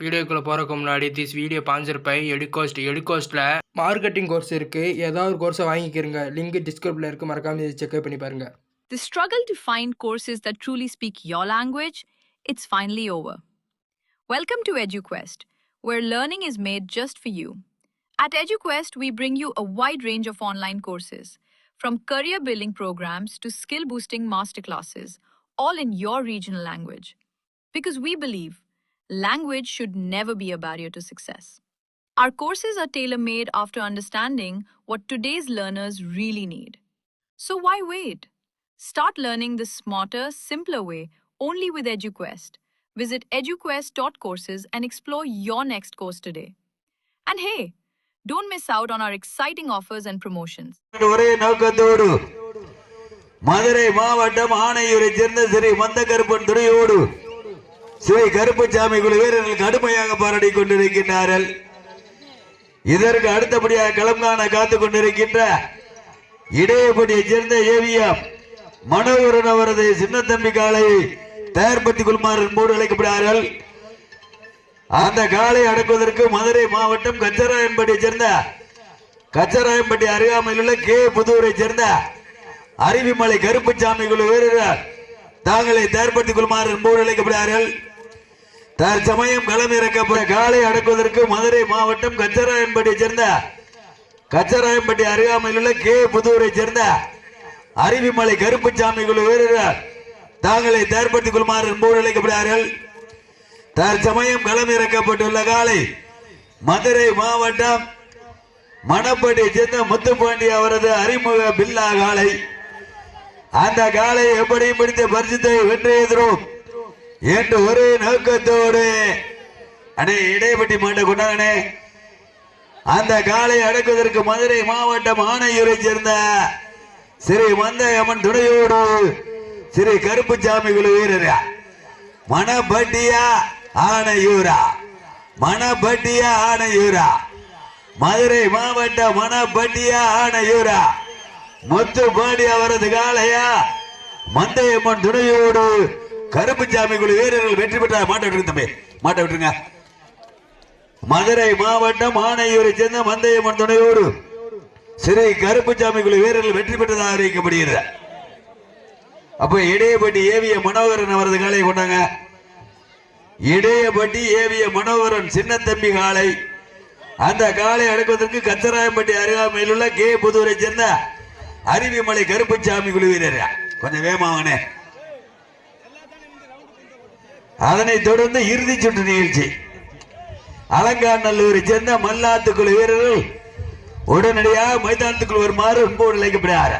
வீடியோக்குள்ள போறதுக்கு முன்னாடி திஸ் வீடியோ ஸ்பான்சர் பை எடுகோஸ்ட்ல மார்க்கெட்டிங் கோர்ஸ் இருக்கு. ஏதாவது ஒரு கோர்ஸை வாங்கிக்கிறங்க. லிங்க் டிஸ்கிரிப்ஷன்ல இருக்கு. மறக்காம செக் பண்ணி பாருங்க. The struggle to find courses that truly speak your language, it's finally over. Welcome to EduQuest, where learning is made just for you. At EduQuest, we bring you a wide range of online courses, from career building programs to skill boosting masterclasses, all in your regional language. Because we believe language should never be a barrier to success. Our courses are tailor-made after understanding what today's learners really need. So why wait? Start learning the smarter, simpler way only with EduQuest. Visit eduquest.courses and explore your next course today. And hey, don't miss out on our exciting offers and promotions. ஒரே நோக்கத்தோடு மதுரை மாவட்டம் ஆணையூரை சேர்ந்த ஸ்ரீ மந்தகருப்பன் துறையோடு ஸ்ரீ கருப்பசாமி குழு வீரர்கள் கடுமையாக போராடி கொண்டிருக்கின்றார்கள். இதற்கு அடுத்தபடியாக களம் காண காத்துக் கொண்டிருக்கின்ற இடையப்பட்டியை சேர்ந்த ஏவிஎம் மனோகரன் அவரது சின்ன தம்பி காளையை தயார்படுத்திக் கொள்ளுமாறு மூடு அழைக்கப்படுகிறார்கள். அந்த காலை அடக்குவதற்கு மதுரை மாவட்டம் கச்சராயன்பட்டியை சேர்ந்த கச்சராயன்பட்டி அருகாமையில் உள்ள கே புதூரை சேர்ந்த அருவிமலை கருப்புசாமி குழு வீரர்கள் தாங்களை தயார்படுத்திக் கொள்ளுமாறு மூடு அழைக்கப்படுகிறார்கள். தற்சமயம் களமிறக்கப்பட்ட காலை அடக்குவதற்கு மதுரை மாவட்டம் கச்சராயன்பட்டியை சேர்ந்த கச்சராயன்பட்டி அருகாமையில் உள்ள கே புதூரை சேர்ந்த அருவிமலை கருப்புசாமி குழு வீரர்கள் தாங்களை தயார்படுத்திக் கொள்ளுமாறு மூடு அழைக்கப்படுகிறார்கள். தற்சமயம் களமிறக்கப்பட்டுள்ள காலை மதுரை மாவட்டம் மணப்பட்டியை சேர்ந்த முத்துப்பாண்டி அவரது அறிமுக பில்லா காலை. அந்த காலை எப்படியும் பிடித்த பரிசுத்தை வென்று எதிரும் என்று ஒரே நோக்கத்தோடு அண்ணே இடையப்பட்டி மாட்டை கொண்டாங்கனே. அந்த காலை அடக்குவதற்கு மதுரை மாவட்டம் ஆணையூரை சேர்ந்த ஸ்ரீ மந்தயம்மன் துணையோடு ஸ்ரீ கருப்புசாமி குழு வீரர் மணப்பட்டியா ஆணையூரா மணப்பட்டியா ஆணையூரா மதுரை மாவட்டம் மணப்பட்டியா ஆணையூரா முத்துப்பாண்டி அவரது காளையா மந்தயம்மன் துணையோடு கருப்புசாமி குழு வீரர்கள் வெற்றி பெற்ற மாட்ட விட்டுருங்க தம்பி, மாட்ட விட்டுருங்க. மதுரை மாவட்டம் ஆணையூரை சேர்ந்த மந்தயம்மன் துணையோடு ஸ்ரீ கருப்புசாமி குழு வீரர்கள் வெற்றி பெற்றதாக அறிவிக்கப்படுகிறது. அப்ப இடையப்பட்டி ஏவிய மனோகரன் அவரது காலை கொண்டாங்க. இடையப்பட்டி ஏவிய மனோகரன் சின்ன தம்பி காலை. அந்த காலை அடக்குவதற்கு கச்சராயம்பட்டி அருகாமையில் உள்ள கே புதூரை சேர்ந்த அருவிமலை கருப்புசாமி குழு வீரர் கொஞ்சம் வேகமாவனே. அதனைத் தொடர்ந்து இறுதி சுற்று நிகழ்ச்சி அலங்காநல்லூரை சேர்ந்த மல்லாத்து குழு வீரர்கள் உடனடியாக மைதானத்துக்குள் வருமாறு அன்போடு அழைக்கப்படுகிறார்.